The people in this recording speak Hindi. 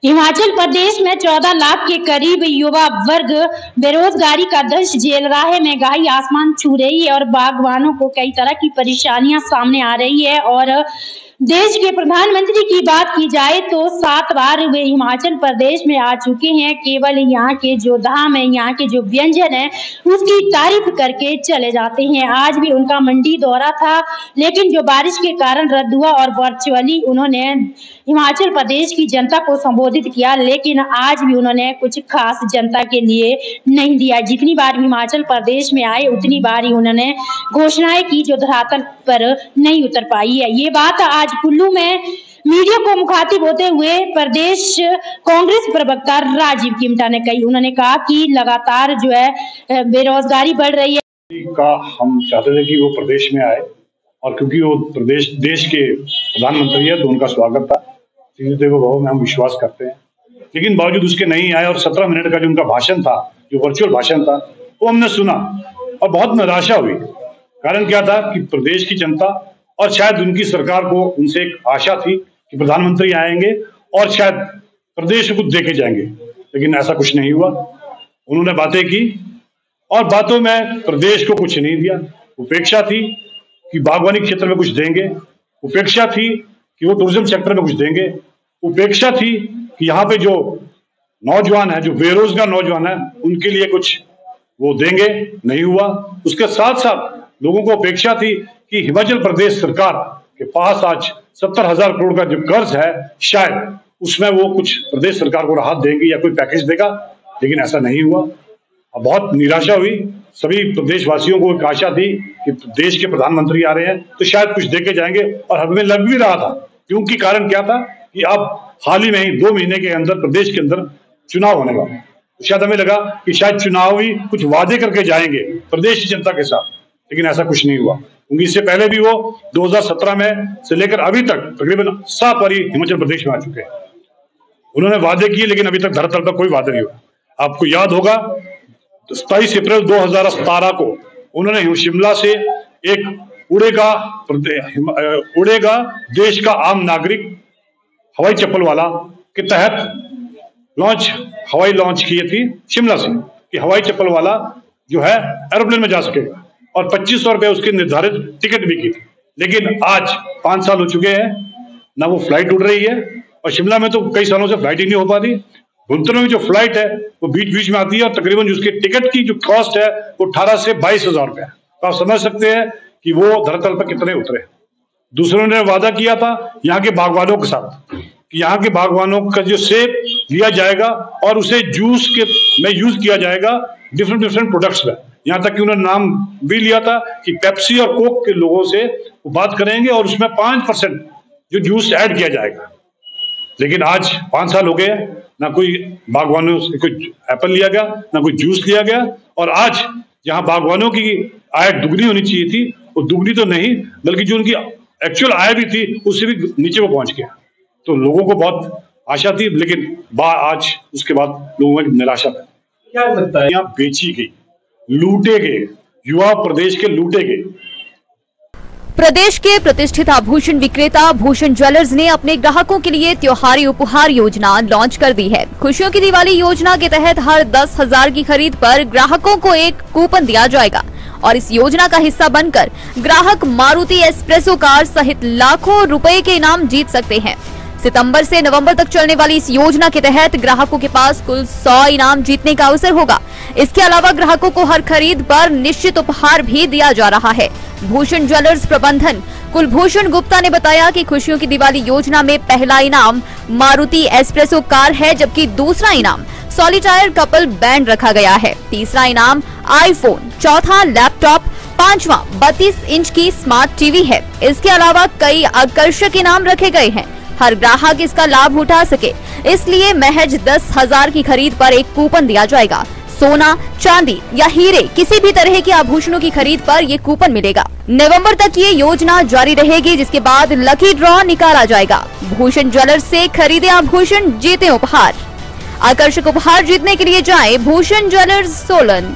हिमाचल प्रदेश में 14 लाख के करीब युवा वर्ग बेरोजगारी का दंश झेल रहा है। महंगाई आसमान छू रही है और बागवानों को कई तरह की परेशानियां सामने आ रही है। और देश के प्रधानमंत्री की बात की जाए तो 7 बार वे हिमाचल प्रदेश में आ चुके हैं। केवल यहाँ के जो धाम है, यहाँ के जो व्यंजन है, उसकी तारीफ करके चले जाते हैं। आज भी उनका मंडी दौरा था, लेकिन जो बारिश के कारण रद्द हुआ और वर्चुअली उन्होंने हिमाचल प्रदेश की जनता को संबोधित किया, लेकिन आज भी उन्होंने कुछ खास जनता के लिए नहीं दिया। जितनी बार हिमाचल प्रदेश में आए उतनी बार ही उन्होंने घोषणाएं की जो धरातल पर नहीं उतर पाई है। ये बात आज कुल्लू में मीडिया को मुखातिब होते हुए प्रदेश कांग्रेस प्रवक्ता राजीव किमटा ने कही। उन्होंने कहा कि लगातार जो है बेरोजगारी बढ़ रही है का हम चाहते थे कि वो प्रदेश में आए, और क्योंकि वो प्रदेश देश के प्रधानमंत्री है तो उनका स्वागत था, देवो भव में हम विश्वास करते हैं। लेकिन बावजूद उसके नहीं आए और 17 मिनट का जो उनका भाषण था, जो वर्चुअल भाषण था, वो हमने सुना और बहुत निराशा हुई। कारण क्या था कि प्रदेश की जनता और शायद उनकी सरकार को उनसे एक आशा थी कि प्रधानमंत्री आएंगे और शायद प्रदेश को देके जाएंगे, लेकिन ऐसा कुछ नहीं हुआ। उन्होंने बातें की और बातों में प्रदेश को कुछ नहीं दिया। उपेक्षा थी कि बागवानी क्षेत्र में कुछ देंगे, उपेक्षा थी कि वो टूरिज्म सेक्टर में कुछ देंगे, उपेक्षा थी कि यहाँ पे जो नौजवान है, जो बेरोजगार नौजवान है, उनके लिए कुछ वो देंगे, नहीं हुआ। उसके साथ साथ लोगों को अपेक्षा थी कि हिमाचल प्रदेश सरकार के पास आज 70,000 करोड़ का जो कर्ज है, शायद उसमें वो कुछ प्रदेश सरकार को राहत देंगे या कोई पैकेज देगा, लेकिन ऐसा नहीं हुआ। अब बहुत निराशा हुई। सभी प्रदेशवासियों को एक आशा थी कि देश के प्रधानमंत्री आ रहे हैं तो शायद कुछ देके जाएंगे, और हमें लग भी रहा था, क्योंकि कारण क्या था कि अब हाल ही में ही 2 महीने के अंदर प्रदेश के अंदर चुनाव होने वाला है। शायद हमें लगा कि शायद चुनावी कुछ वादे करके जाएंगे प्रदेश की जनता के साथ, लेकिन ऐसा कुछ नहीं हुआ। क्योंकि इससे पहले भी वो 2017 में से लेकर अभी तक तकरीबन 7 बार हिमाचल प्रदेश में आ चुके हैं। उन्होंने वादे किए, लेकिन अभी तक धरातल पर कोई वादे नहीं हुआ। आपको याद होगा 27 अप्रैल 2017 को उन्होंने शिमला से एक उड़ेगा देश का आम नागरिक हवाई चप्पल वाला के तहत हवाई लॉन्च किए थी शिमला से, कि हवाई चप्पल वाला जो है एरोप्लेन में जा सकेगा, और 2500 रुपए उसकी निर्धारित टिकट भी की थी। लेकिन आज 5 साल हो चुके हैं, ना वो फ्लाइट उड़ रही है, और शिमला में तो कई सालों से फ्लाइट ही नहीं हो पाती। भुंतर में जो फ्लाइट है वो बीच बीच में आती है, और तकरीबन उसके टिकट की जो कॉस्ट है वो 18 से 22,000 रुपए है। तो आप समझ सकते हैं कि वो धरातल पर कितने उतरे। दूसरों ने वादा किया था यहाँ के बागवानों के साथ कि यहाँ के बागवानों का जो सेब लिया जाएगा और उसे जूस के में यूज किया जाएगा डिफरेंट प्रोडक्ट्स में। यहाँ तक कि उन्होंने नाम भी लिया था कि पेप्सी और कोक के लोगों से वो बात करेंगे और उसमें 5% जो जूस ऐड किया जाएगा। लेकिन आज 5 साल हो गए, ना कोई बागवानों से कोई एप्पल लिया गया, ना कोई जूस लिया गया, और आज जहां बागवानों की आय दुगनी होनी चाहिए थी, वो दुगनी तो नहीं बल्कि जो उनकी एक्चुअल आय भी थी उससे भी नीचे वो पहुंच गया। तो लोगों को बहुत आशा थी, लेकिन आज उसके बाद लोगों में निराशा है। क्या लगता है, यहाँ बेची गई, लूटे गए, युवा प्रदेश के लूटे गए। प्रदेश के प्रतिष्ठित आभूषण विक्रेता भूषण ज्वेलर्स ने अपने ग्राहकों के लिए त्योहारी उपहार योजना लॉन्च कर दी है। खुशियों की दिवाली योजना के तहत हर 10,000 की खरीद पर ग्राहकों को एक कूपन दिया जाएगा, और इस योजना का हिस्सा बनकर ग्राहक मारुति एस्प्रेसो कार सहित लाखों रुपए के इनाम जीत सकते हैं। सितंबर से नवंबर तक चलने वाली इस योजना के तहत ग्राहकों के पास कुल 100 इनाम जीतने का अवसर होगा। इसके अलावा ग्राहकों को हर खरीद पर निश्चित उपहार भी दिया जा रहा है। भूषण ज्वेलर्स प्रबंधन कुलभूषण गुप्ता ने बताया कि खुशियों की दिवाली योजना में पहला इनाम मारुति एस्प्रेसो कार है, जबकि दूसरा इनाम सॉलिटायर कपल बैंड रखा गया है। तीसरा इनाम आईफोन, चौथा लैपटॉप, पांचवा 32 इंच की स्मार्ट टीवी है। इसके अलावा कई आकर्षक इनाम रखे गए हैं। हर ग्राहक इसका लाभ उठा सके, इसलिए महज 10,000 की खरीद पर एक कूपन दिया जाएगा। सोना, चांदी या हीरे किसी भी तरह के आभूषणों की खरीद पर ये कूपन मिलेगा। नवंबर तक ये योजना जारी रहेगी, जिसके बाद लकी ड्रॉ निकाला जाएगा। भूषण ज्वेलर्स से खरीदे आभूषण, जीते उपहार। आकर्षक उपहार जीतने के लिए जाएं भूषण ज्वेलर्स सोलन।